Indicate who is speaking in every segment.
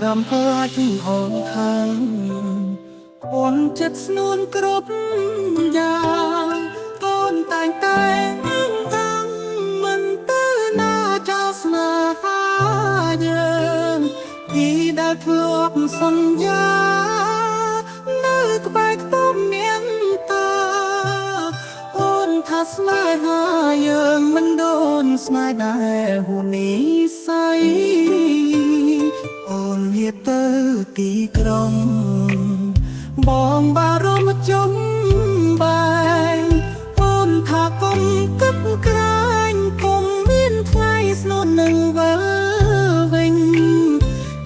Speaker 1: កំពើជំហរខាងបនចិត្តស្នួនគ្រប់យ៉ាងកូនតែងមិនទៅណាចោលស្នេហាយើងពីដែលធ្លាប់សន្យានៅក្បែរខ្ទមមានតាអូនថាស្នេហាយើងមិនដូនស្នេហ៍ដែរហួនីស័យអូនវាទៅទីក្រុងបងបារម្ភជុំបែងអូនថាកុំគិតក្រែងកុំមានថ្ងៃស្នូននឹងវិលវិញ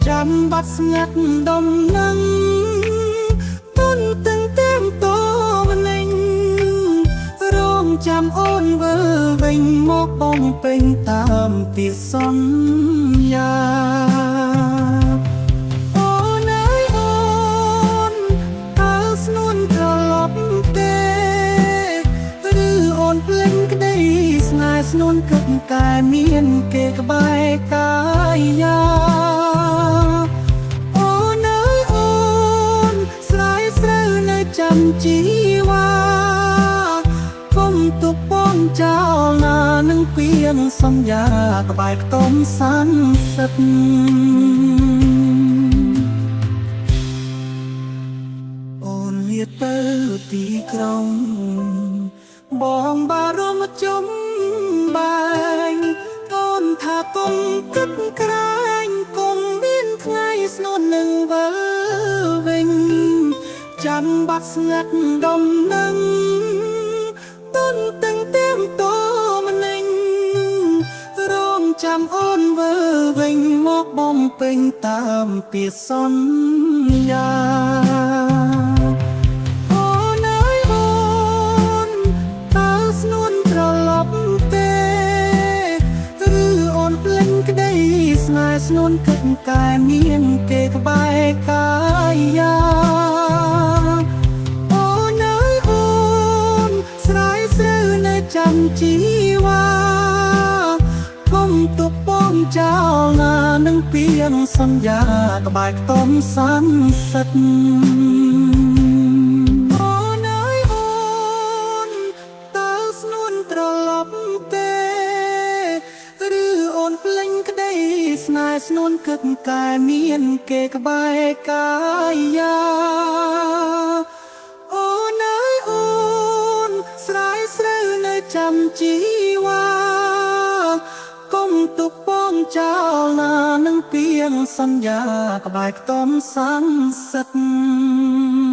Speaker 1: ចាំបាត់ស្ងាត់ដំណឹងទុនទាំងតោម្លេងរងចាំអូនវិលវិញមកបងពេញតាមពាក្យសន្យាស្នួនគិតតែមានគេក្បែរកាយាអូនអើយអូនស្រាយស្រូវនៅចាំជីវ៉ាកុំទុកបងចោលណានឹងពៀងសន្យាក្បែរខ្ទមសន្សិទ្ធអូនលាទៅទីក្រុងបងបារម្ភជុំបែងអូនថាកុំគិតក្រែងកុំមានថ្ងៃស្នូននឹងវិលវិញចាំបាត់ស្ងាត់ដំណឹងទុនទាំងតោម្លេងរងចាំអូនវិលវិញមកបំពេញតាមពាក្យសន្យាស្នួនគិតតែមានគេក្បែរកាយាអូនអើយអូនស្រាយស្រូវនៅចាំជីវ៉ាកុំទុកបងចោលណានឹងពៀងសន្យាក្បែរខ្ទមសន្សិទ្ធអូនអើយអូនតើស្នួនត្រឡប់ទេឬអូនភ្លេចក្តីស្នេហ៍ស្នួនគិតតែមានគេក្បែរកាយាអូនអើយអូនស្រាយស្រូវនៅចាំជីវ៉ាកុំទុកបងចោលណានឹងពៀងសន្យាក្បែរខ្ទមសន្សិទ្ធ